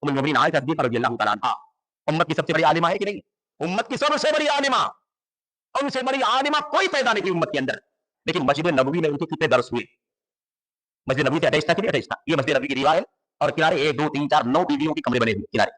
المؤمنین عائشہ صدیقہ رضی اللہ تعالیٰ عنہا امت کی سب سے بڑی عالمہ ہے کہ نہیں؟ امت کی سب سے بڑی عالمہ، ان سے بڑی عالمہ کوئی پیدا نہیں کی امت کے اندر، لیکن مسجد نبوی میں ان کے کتنے درس ہوئے؟ مسجد نبوی سے اٹیچ تھا کہ نہیں اٹیچ تھا؟ یہ مسجد نبوی کی دیوار ہے اور کنارے 1 2 3 4 9 بیویوں کے کمرے بنے ہوئے کنارے.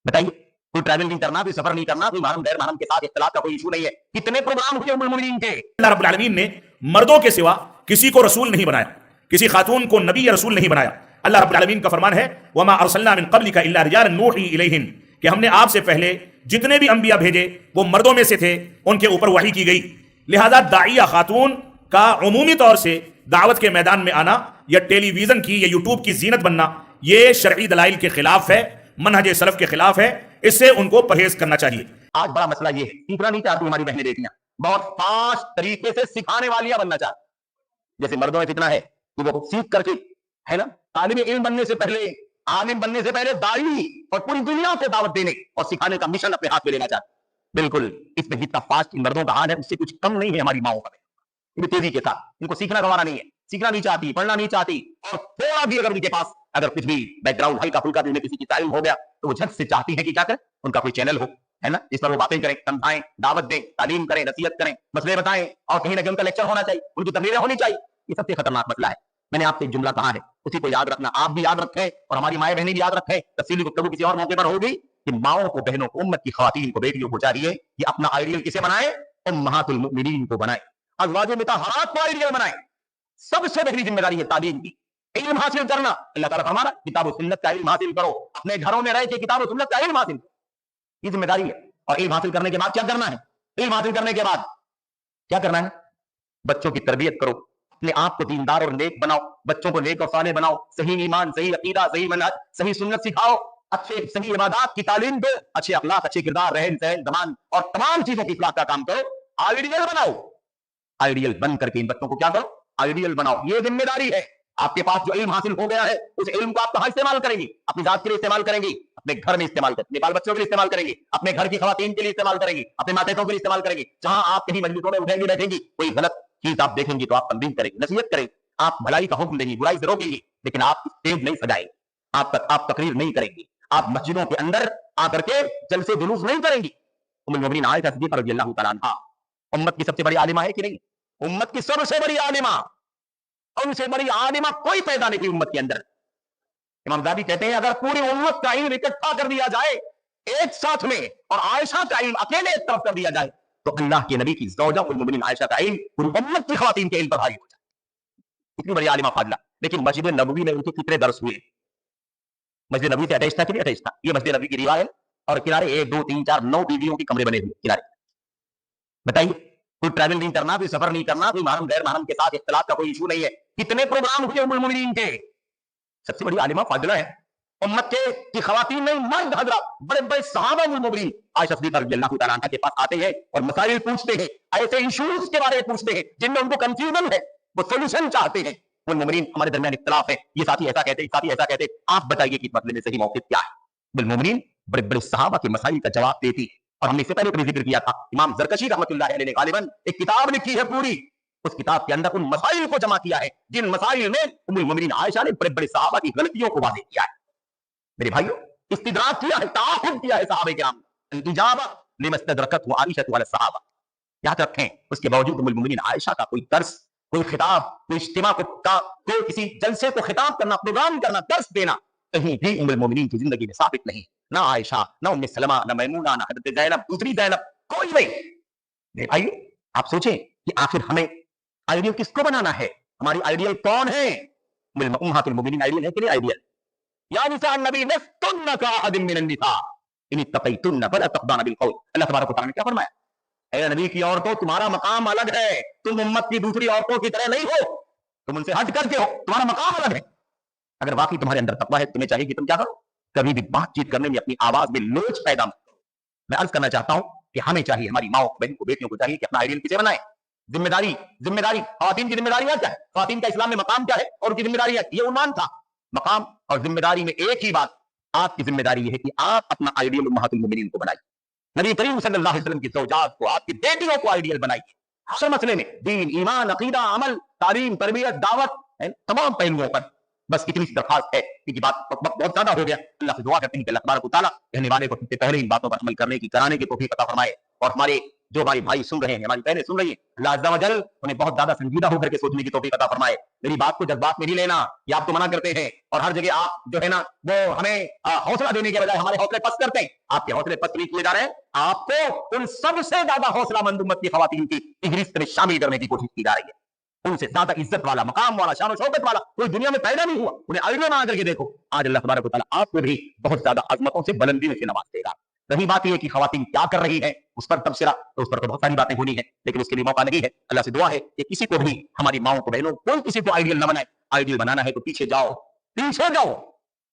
بتائیے کوئی ٹریول نہیں کرنا، کوئی سفر نہیں کرنا، کوئی محرم غیر محرم کے ساتھ اختلاط کا کوئی ایشو نہیں ہے. کتنے پروگرام ہوئے ام المؤمنین کے. اللہ رب العالمین نے مردوں کے سوا کسی کو رسول نہیں بنایا، کسی خاتون کو نبی یا رسول نہیں بنایا. اللہ رب العالمین کا فرمان ہے وما ارسلنا من قبلک الا رجالا نوحی الیہم، کہ ہم نے آپ سے پہلے جتنے بھی انبیاء بھیجے وہ مردوں میں سے تھے، ان کے اوپر وحی کی گئی. لہذا داعیہ خاتون کا عمومی طور سے دعوت کے میدان میں آنا یا ٹیلی ویژن کی یا یوٹیوب کی زینت بننا یہ شرعی دلائل کے خلاف ہے، منہج سلف کے خلاف ہے، اس سے ان کو پرہیز کرنا چاہیے. آج بڑا مسئلہ یہ ہے، سیکھنا نہیں چاہتی ہماری بہنیں بیٹیاں، بہت فاسٹ طریقے سے سکھانے والیاں بننا چاہتی. جیسے مردوں میں فتنہ ہے کہ وہ سیکھ کر کے ہے نا طالب علم بننے سے پہلے، عالم بننے سے پہلے داعی اور پوری دنیا کو دعوت دینے اور سکھانے کا مشن اپنے ہاتھ میں لینا چاہتے. بالکل اس میں جتنا فاسٹ ان مردوں کا حال ہے اس سے کچھ کم نہیں ہے ہماری ماؤں کا. تیزی کے ساتھ ان کو سیکھنا گوارا نہیں ہے، سیکھنا نہیں چاہتی، پڑھنا نہیں چاہتی، اور تھوڑا بھی اگر ان کے پاس اگر کچھ بھی بیک گراؤنڈ ہلکا پھلکا بھی کسی کی تعلیم ہو گیا تو وہ جھٹ سے چاہتی ہے کہ کیا کریں، ان کا کوئی چینل ہو ہے نا اس پر وہ باتیں کریں، سمجھائیں، دعوت دیں، تعلیم کریں، نصیحت کریں، مسئلے بتائیں، اور کہیں نہ کہیں ان کا لیکچر ہونا چاہیے، ان کی تقریریں ہونی چاہیے. یہ سب سے خطرناک مسئلہ ہے. میں نے آپ سے ایک جملہ کہا ہے اسی کو یاد رکھنا، آپ بھی یاد رکھیں اور ہماری مائیں بہنیں بھی یاد رکھیں. تفصیلی گفتگو کسی اور موقع پر ہوگی کہ ماؤں کو، بہنوں کو، امت کی خواتین کو، بیٹیوں کو چاہیے کہ اپنا آئیڈیل کسے بنائیں؟ امہات المؤمنین کو بنائیں، ازواج مطہرات کو آئیڈیل بنائیں. سب سے بڑی ذمہ داری ہے تعلیم کی، علم حاصل کرنا. اللہ تعالیٰ فرمانا کتاب و سنت کا علم حاصل کرو، اپنے گھروں میں رہ کے کتاب و سنت کا علم حاصل کرو، یہ ذمہ داری ہے. اور علم حاصل کرنے کے بعد کیا کرنا ہے؟ علم حاصل کرنے کے بعد کیا کرنا ہے؟ بچوں کی تربیت کرو، اپنے آپ کو دیندار اور نیک بناؤ، بچوں کو نیک اور صالح بناؤ، صحیح ایمان، صحیح عقیدہ، صحیح منہج، صحیح سنت سکھاؤ، اچھے صحیح عبادات کی تعلیم دو، اچھے اخلاق، اچھے کردار، رہن سہن، زبان اور تمام چیزوں کی اصلاح کا کام کرو. آئیڈیل بناؤ، آئیڈیل بن کر کے ان بچوں کو کیا کرو؟ آئیڈیل بناؤ. یہ ذمہ داری ہے. آپ کے پاس جو علم حاصل ہو گیا ہے اس علم کو آپ کہاں استعمال کریں گی؟ اپنی ذات کے لیے استعمال کریں گی، اپنے گھر میں استعمال کریں گی، اپنے بال بچوں کے لیے استعمال کریں گی، اپنے گھر کی خواتین کے لیے استعمال کریں گی، اپنے ماتحتوں کے لیے استعمال کریں گی. جہاں آپ کہیں مجلسوں میں اٹھیں گی بیٹھیں گی، کوئی غلط چیز آپ دیکھیں گی تو آپ تنبیہ کریں گی، نصیحت کریں گی، آپ بھلائی کا حکم دیں گی، برائی سے روکیں گی، لیکن آپ اسٹیج نہیں سجائیں گی، آپ تقریر نہیں کریں گی، آپ مسجدوں کے اندر آ کر کے جلسے جلوس نہیں کریں گی. ام المؤمنین عائشہ صدیقہ رضی اللہ تعالیٰ عنہا امت کی سب سے بڑی عالمہ ہے کہ نہیں؟ امت کی سب سے بڑی عالمہ، ان سے بڑی عالمہ کوئی پیدا نہیں کی امت کے اندر. امام زادی کہتے ہیں اگر پوری امت کا علم اکٹھا کر دیا جائے ایک ساتھ میں اور عائشہ کا علم اکیلے ایک طرف کر دیا جائے تو اللہ کے نبی کی زوجہ ام المؤمنین عائشہ کا علم پوری امت کی خواتین کے علم پر بھاری ہو جائے. اتنی بڑی عالمہ فاضلہ. لیکن مسجد نبوی میں ان کے کتنے درس ہوئے؟ مسجد نبوی سے اٹیچ تھا کہ نہیں اٹیچ تھا؟ یہ مسجد نبوی کی دیوار ہے اور کنارے 1 2 3 4 9 بیویوں کے کمرے بنے ہوئے کنارے. بتائیے کوئی ٹریول نہیں کرنا، کوئی سفر نہیں کرنا، کوئی محرم غیر محرم کے ساتھ اختلاط کا کوئی ایشو نہیں ہے. کتنے پروگرام ہوئے ام المؤمنین کے. سب سے بڑی عالمہ فاضلہ ہے امت کی خواتین نہیں، مرد حضرات بڑے بڑے صحابہ ام المؤمنین عائشہ صدیقہ رضی اللہ تعالیٰ عنہا کے پاس آتے ہیں اور مسائل پوچھتے ہیں، ایسے ایشوز کے بارے میں پوچھتے ہیں جن میں ان کو کنفیوژن ہے، وہ سولوشن چاہتے ہیں. ام المؤمنین ہمارے درمیان اختلاف ہے، یہ ساتھی ایسا کہتے ہیں، ساتھی ایسا کہتے ہیں، آپ بتائیے کہ اس مسئلے میں صحیح موقف کیا ہے. ام المؤمنین بڑے بڑے صحابہ کے مسائل کا جواب دیتی. اور ہم نے اس سے پہلے بھی ذکر کیا تھا، امام زرکشی رحمۃ اللہ علیہ نے غالباً ایک کتاب لکھی ہے پوری، اس کتاب کے اندر ان مسائل کو جمع کیا ہے جن مسائل میں ام المؤمنین عائشہ نے بڑے بڑے صحابہ کی غلطیوں کو واضح کیا ہے. میرے بھائیوں استدراک کیا ہے، تعاقب کیا ہے صحابہ کرام، الاجابہ لما استدرکته عائشہ علی الصحابہ. یاد رکھیں اس کے باوجود ام المؤمنین عائشہ کا کوئی درس، کوئی خطاب، کوئی اجتماع کوئی کسی جلسے کو خطاب کرنا، پروگرام کرنا، درس دینا کہیں بھی ام المؤمنین کی زندگی میں ثابت نہیں. نہ عائشہ، نہ ام سلمہ، نہ میمونہ، نہ حضرت زینب، دوسری زینب، کوئی نہیں. میرے بھائیو آپ سوچیں کہ آخر ہمیں آئیڈیل کس کو بنانا ہے؟ ہماری آئیڈیل کون ہے؟ امہات المؤمنین آئیڈیل ہے کہ نہیں آئیڈیل؟ یا نساء النبی لستن کاحد من النساء ان اتقیتن فلا تخضعن بالقول. اللہ تبارک و تعالیٰ نے کیا فرمایا؟ اے نبی کی عورتوں تمہارا مقام الگ ہے، تم امت کی دوسری عورتوں کی طرح نہیں ہو، تم ان سے ہٹ کر کے ہو، تمہارا مقام الگ ہے. اگر واقعی تمہارے اندر تقویٰ ہے تمہیں چاہیے کہ تم کیا کرو؟ کبھی بھی بات چیت کرنے میں اپنی آواز میں لوچ پیدا مت کرو. میں عرض کرنا چاہتا ہوں کہ ہمیں چاہیے، ہماری ماؤں بہن کو، بیٹیوں کو چاہیے کہ اپنا آئیڈیل کسے بنائیں. ذمہ داری خواتین کی ذمہ داری کیا ہے؟ خواتین کا اسلام میں مقام کیا ہے اور ان کی ذمہ داری ہے؟ یہ عنوان تھا. مقام اور ذمہ داری میں ایک ہی بات، آپ کی ذمہ داری یہ ہے کہ آپ اپنا آئیڈیل امہات المؤمنین کو بنائیے. نبی کریم صلی اللہ علیہ وسلم کی زوجات کو، آپ کی بیٹیوں کو آئیڈیل بنائیے. ہر مسئلے میں، دین، ایمان، عقیدہ، عمل، تعلیم، تربیت، دعوت، تمام پہلوؤں پر بس اتنی سی درخواست ہے کہ بات بہت زیادہ ہو گیا. اللہ سے دعا کرتے ہیں کہ اللہ تبارک و تعالیٰ کہنے والے کو سب سے پہلے ان باتوں پر عمل کرنے کی کرانے کی توفیق عطا فرمائے. اور ہمارے جو ہمارے بھائی سن رہے ہیں, ہماری بہنیں سن رہی ہیں, اللہ عز و جل انہیں بہت زیادہ سنجیدہ ہو کر کے سوچنے کی توفیق عطا فرمائے. میری بات کو جذبات میں نہیں لینا, یہ آپ تو منع کرتے ہیں اور ہر جگہ آپ جو ہے نا وہ ہمیں حوصلہ دینے کے بجائے ہمارے حوصلے پست کرتے ہیں. آپ کے حوصلے پست نہیں کیے جا رہے ہیں, آپ کو ان سب سے زیادہ حوصلہ مند امت کی خواتین کی فہرست میں شامل کرنے کی کوشش کی جا رہی ہے. ان سے زیادہ عزت والا, مقام والا, شان و شوکت والا کوئی دنیا میں پیدا نہیں ہوا. انہیں آئینے میں آ کر کے دیکھو, آج اللہ تبارک و تعالیٰ آپ کو بھی بہت زیادہ عظمتوں سے, بلندیوں سے نواز دے گا. رہی بات یہ کہ خواتین کیا کر رہی ہیں اس پر تبصرہ, تو اس پر تو بہت ساری باتیں ہونی ہیں, لیکن اس کے لیے موقع نہیں ہے. اللہ سے دعا ہے کہ کسی کو بھی, ہماری ماؤں کو, بہنوں, کوئی کسی کو آئیڈیل نہ بنائے. آئیڈیل بنانا ہے تو پیچھے جاؤ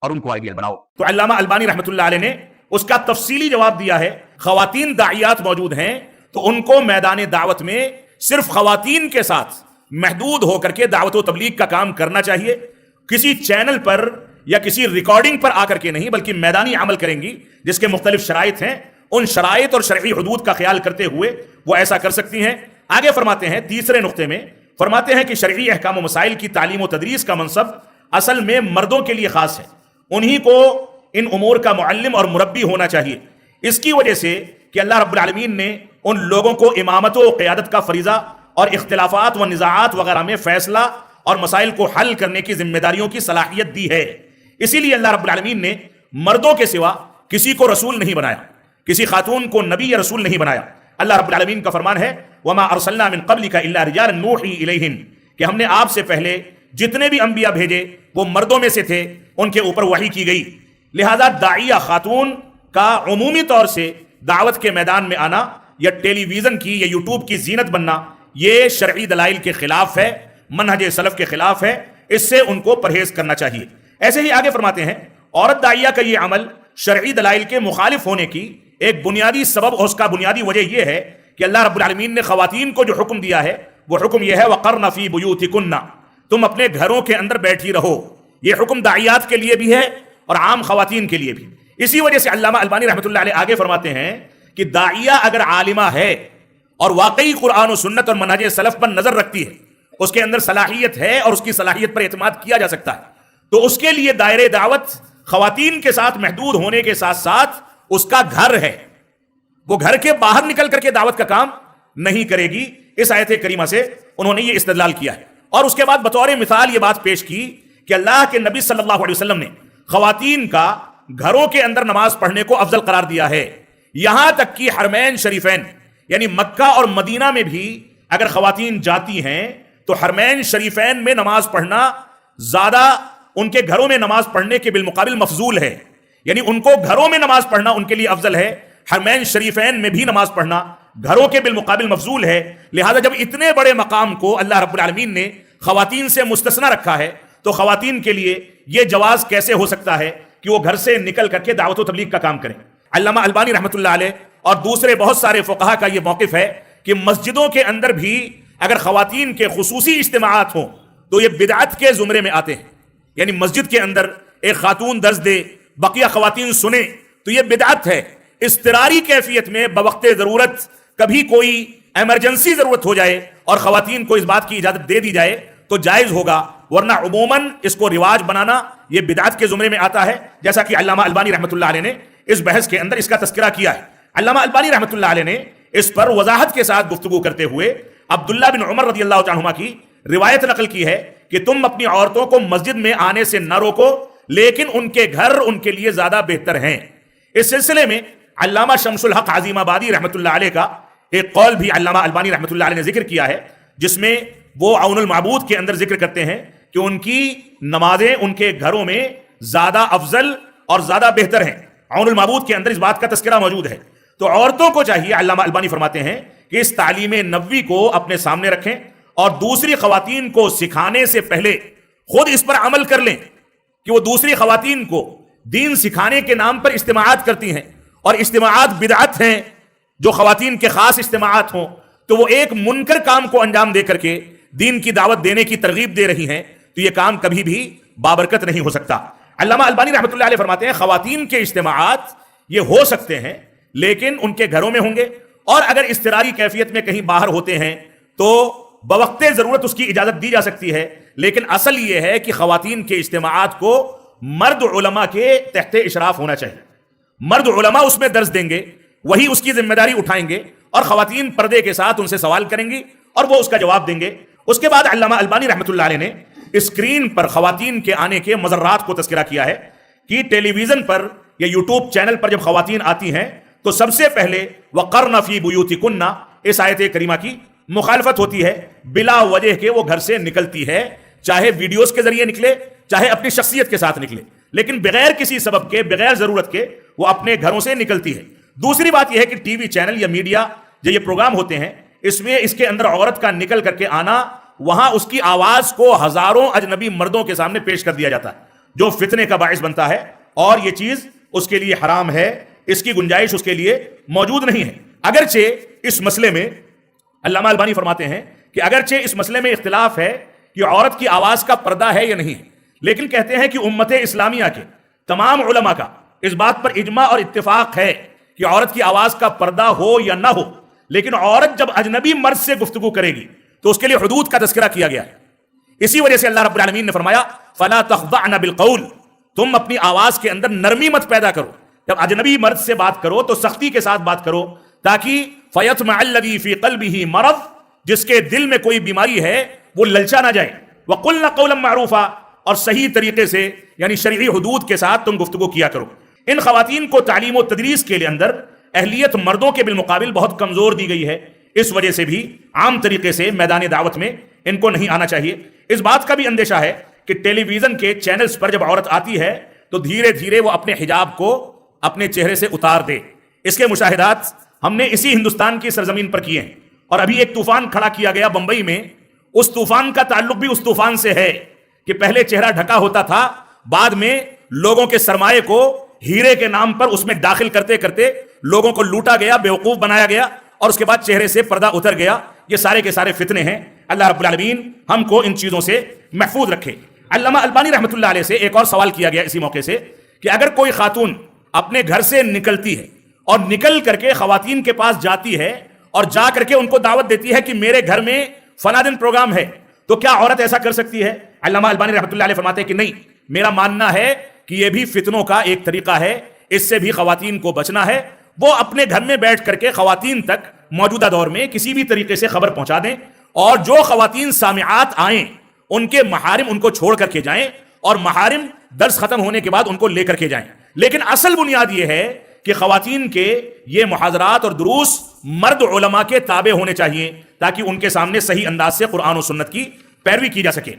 اور ان کو آئیڈیل بناؤ. تو علامہ البانی رحمۃ اللہ علیہ نے اس کا تفصیلی جواب دیا ہے. خواتین داعیات موجود ہیں تو ان کو میدان دعوت میں صرف خواتین کے ساتھ محدود ہو کر کے دعوت و تبلیغ کا کام کرنا چاہیے. کسی چینل پر یا کسی ریکارڈنگ پر آ کر کے نہیں, بلکہ میدانی عمل کریں گی جس کے مختلف شرائط ہیں. ان شرائط اور شرعی حدود کا خیال کرتے ہوئے وہ ایسا کر سکتی ہیں. آگے فرماتے ہیں تیسرے نقطے میں, فرماتے ہیں کہ شرعی احکام و مسائل کی تعلیم و تدریس کا منصب اصل میں مردوں کے لیے خاص ہے. انہی کو ان امور کا معلم اور مربی ہونا چاہیے. اس کی وجہ سے کہ اللہ رب العالمین نے ان لوگوں کو امامت و قیادت کا فریضہ اور اختلافات و نزاعات وغیرہ میں فیصلہ اور مسائل کو حل کرنے کی ذمہ داریوں کی صلاحیت دی ہے. اسی لیے اللہ رب العالمین نے مردوں کے سوا کسی کو رسول نہیں بنایا, کسی خاتون کو نبی یا رسول نہیں بنایا. اللہ رب العالمین کا فرمان ہے وَمَا أَرْسَلْنَا مِن قَبْلِكَ إِلَّا رِجَالًا نُوحِي إِلَيْهِمْ, کہ ہم نے آپ سے پہلے جتنے بھی انبیاء بھیجے وہ مردوں میں سے تھے, ان کے اوپر وحی کی گئی. لہذا داعیہ خاتون کا عمومی طور سے دعوت کے میدان میں آنا یا ٹیلی ویژن کی یا یوٹیوب کی زینت بننا, یہ شرعی دلائل کے خلاف ہے, منہج سلف کے خلاف ہے. اس سے ان کو پرہیز کرنا چاہیے. ایسے ہی آگے فرماتے ہیں عورت داعیہ کا یہ عمل شرعی دلائل کے مخالف ہونے کی ایک بنیادی سبب اور اس کا بنیادی وجہ یہ ہے کہ اللہ رب العالمین نے خواتین کو جو حکم دیا ہے وہ حکم یہ ہے وَقَرْنَ فِي بُيُوتِكُنَّ, تم اپنے گھروں کے اندر بیٹھی رہو. یہ حکم داعیات کے لیے بھی ہے اور عام خواتین کے لیے بھی. اسی وجہ سے علامہ البانی رحمۃ اللہ علیہ آگے فرماتے ہیں کہ داعیہ اگر عالمہ ہے اور واقعی قرآن و سنت اور منہج سلف پر نظر رکھتی ہے, اس کے اندر صلاحیت ہے اور اس کی صلاحیت پر اعتماد کیا جا سکتا ہے, تو اس کے لیے دائرے دعوت خواتین کے ساتھ محدود ہونے کے ساتھ ساتھ اس کا گھر ہے. وہ گھر کے باہر نکل کر کے دعوت کا کام نہیں کرے گی. اس آیت کریمہ سے انہوں نے یہ استدلال کیا ہے. اور اس کے بعد بطور مثال یہ بات پیش کی کہ اللہ کے نبی صلی اللہ علیہ وسلم نے خواتین کا گھروں کے اندر نماز پڑھنے کو افضل قرار دیا ہے. یہاں تک کہ حرمین شریفین یعنی مکہ اور مدینہ میں بھی اگر خواتین جاتی ہیں تو حرمین شریفین میں نماز پڑھنا زیادہ ان کے گھروں میں نماز پڑھنے کے بالمقابل مفضول ہے. یعنی ان کو گھروں میں نماز پڑھنا ان کے لیے افضل ہے, حرمین شریفین میں بھی نماز پڑھنا گھروں کے بالمقابل مفضول ہے. لہذا جب اتنے بڑے مقام کو اللہ رب العالمین نے خواتین سے مستثنی رکھا ہے تو خواتین کے لیے یہ جواز کیسے ہو سکتا ہے کہ وہ گھر سے نکل کر کے دعوت و تبلیغ کا کام کریں. علامہ البانی رحمۃ اللہ علیہ اور دوسرے بہت سارے فقہا کا یہ موقف ہے کہ مسجدوں کے اندر بھی اگر خواتین کے خصوصی اجتماعات ہوں تو یہ بدعت کے زمرے میں آتے ہیں. یعنی مسجد کے اندر ایک خاتون درس دے, بقیہ خواتین سنیں, تو یہ بدعت ہے. اضطراری کیفیت میں بوقت ضرورت کبھی کوئی ایمرجنسی ضرورت ہو جائے اور خواتین کو اس بات کی اجازت دے دی جائے تو جائز ہوگا, ورنہ عموماً اس کو رواج بنانا یہ بدعت کے زمرے میں آتا ہے, جیسا کہ علامہ البانی رحمۃ اللہ علیہ نے اس بحث کے اندر اس کا تذکرہ کیا ہے. علامہ البانی رحمۃ اللہ علیہ نے اس پر وضاحت کے ساتھ گفتگو کرتے ہوئے عبداللہ بن عمر رضی اللہ عنہما کی روایت نقل کی ہے کہ تم اپنی عورتوں کو مسجد میں آنے سے نہ روکو, لیکن ان کے گھر ان کے لیے زیادہ بہتر ہیں. اس سلسلے میں علامہ شمس الحق عظیم آبادی رحمۃ اللہ علیہ کا ایک قول بھی علامہ البانی رحمۃ اللہ علیہ نے ذکر کیا ہے, جس میں وہ عون المعبود کے اندر ذکر کرتے ہیں کہ ان کی نمازیں ان کے گھروں میں زیادہ افضل اور زیادہ بہتر ہیں. عون المعبود کے اندر اس بات کا تذکرہ موجود ہے. تو عورتوں کو چاہیے, علامہ البانی فرماتے ہیں, کہ اس تعلیم نبوی کو اپنے سامنے رکھیں اور دوسری خواتین کو سکھانے سے پہلے خود اس پر عمل کر لیں کہ وہ دوسری خواتین کو دین سکھانے کے نام پر اجتماعات کرتی ہیں اور اجتماعات بدعت ہیں. جو خواتین کے خاص اجتماعات ہوں تو وہ ایک منکر کام کو انجام دے کر کے دین کی دعوت دینے کی ترغیب دے رہی ہیں, تو یہ کام کبھی بھی بابرکت نہیں ہو سکتا. علامہ البانی رحمۃ اللہ علیہ فرماتے ہیں خواتین کے اجتماعات یہ ہو سکتے ہیں لیکن ان کے گھروں میں ہوں گے, اور اگر اضطراری کیفیت میں کہیں باہر ہوتے ہیں تو بوقت ضرورت اس کی اجازت دی جا سکتی ہے, لیکن اصل یہ ہے کہ خواتین کے اجتماعات کو مرد علماء کے تحت اشراف ہونا چاہیے. مرد علماء اس میں درس دیں گے, وہی اس کی ذمہ داری اٹھائیں گے, اور خواتین پردے کے ساتھ ان سے سوال کریں گی اور وہ اس کا جواب دیں گے. اس کے بعد علامہ البانی رحمۃ اللہ علیہ نے اسکرین پر خواتین کے آنے کے مضرات کو تذکرہ کیا ہے کہ ٹیلی ویژن پر یا یوٹیوب چینل پر جب خواتین آتی ہیں تو سب سے پہلے وَقَرْنَ فِي بُيُوتِكُنَّ اس آیت کریمہ کی مخالفت ہوتی ہے, بلا وجہ کے وہ گھر سے نکلتی ہے, چاہے ویڈیوز کے ذریعے نکلے چاہے اپنی شخصیت کے ساتھ نکلے, لیکن بغیر کسی سبب کے, بغیر ضرورت کے وہ اپنے گھروں سے نکلتی ہے. دوسری بات یہ ہے کہ ٹی وی چینل یا میڈیا جو یہ پروگرام ہوتے ہیں اس میں اس کے اندر عورت کا نکل کر کے آنا, وہاں اس کی آواز کو ہزاروں اجنبی مردوں کے سامنے پیش کر دیا جاتا ہے جو فتنے کا باعث بنتا ہے, اور یہ چیز اس کے لیے حرام ہے, اس کی گنجائش اس کے لیے موجود نہیں ہے. اگرچہ اس مسئلے میں علامہ البانی فرماتے ہیں کہ اگرچہ اس مسئلے میں اختلاف ہے کہ عورت کی آواز کا پردہ ہے یا نہیں, لیکن کہتے ہیں کہ امت اسلامیہ کے تمام علماء کا اس بات پر اجماع اور اتفاق ہے کہ عورت کی آواز کا پردہ ہو یا نہ ہو, لیکن عورت جب اجنبی مرد سے گفتگو کرے گی تو اس کے لیے حدود کا تذکرہ کیا گیا ہے. اسی وجہ سے اللہ رب العالمین نے فرمایا فَلَا تَخْضَعْنَ بِالْقَوْلِ, تم اپنی آواز کے اندر نرمی مت پیدا کرو, جب اجنبی مرد سے بات کرو تو سختی کے ساتھ بات کرو تاکہ فَيَطْمَعَ الَّذِي فِي قَلْبِهِ مَرَضٌ, جس کے دل میں کوئی بیماری ہے وہ للچا نہ جائے. وَقُلْنَ قَوْلًا مَعْرُوفًا, اور صحیح طریقے سے یعنی شرعی حدود کے ساتھ تم گفتگو کیا کرو. ان خواتین کو تعلیم و تدریس کے اندر اہلیت مردوں کے بالمقابل بہت کمزور دی گئی ہے, اس وجہ سے بھی عام طریقے سے میدان دعوت میں ان کو نہیں آنا چاہیے. اس بات کا بھی اندیشہ ہے کہ ٹیلی ویژن کے چینلز پر جب عورت آتی ہے تو دھیرے دھیرے وہ اپنے حجاب کو اپنے چہرے سے اتار دے. اس کے مشاہدات ہم نے اسی ہندوستان کی سرزمین پر کیے ہیں, اور ابھی ایک طوفان کھڑا کیا گیا بمبئی میں. اس طوفان کا تعلق بھی اس طوفان سے ہے کہ پہلے چہرہ ڈھکا ہوتا تھا, بعد میں لوگوں کے سرمایے کو ہیرے کے نام پر اس میں داخل کرتے کرتے لوگوں کو لوٹا گیا, بیوقوف بنایا گیا, اور اس کے بعد چہرے سے پردہ اتر گیا. یہ سارے کے سارے فتنے ہیں. اللہ رب العالمین ہم کو ان چیزوں سے محفوظ رکھے. علامہ البانی رحمۃ اللہ علیہ سے ایک اور سوال کیا گیا اسی موقع سے کہ اگر کوئی خاتون اپنے گھر سے نکلتی ہے اور نکل کر کے خواتین کے پاس جاتی ہے اور جا کر کے ان کو دعوت دیتی ہے کہ میرے گھر میں فلاں دن پروگرام ہے, تو کیا عورت ایسا کر سکتی ہے؟ علامہ البانی رحمۃ اللہ علیہ فرماتے ہیں کہ نہیں, میرا ماننا ہے کہ یہ بھی فتنوں کا ایک طریقہ ہے, اس سے بھی خواتین کو بچنا ہے. وہ اپنے گھر میں بیٹھ کر کے خواتین تک موجودہ دور میں کسی بھی طریقے سے خبر پہنچا دیں, اور جو خواتین سامعات آئیں ان کے محارم ان کو چھوڑ کر کے جائیں, اور محارم درس ختم ہونے کے بعد ان کو لے کر کے جائیں. لیکن اصل بنیاد یہ ہے کہ خواتین کے یہ محاضرات اور دروس مرد علماء کے تابع ہونے چاہیے تاکہ ان کے سامنے صحیح انداز سے قرآن و سنت کی پیروی کی جا سکے.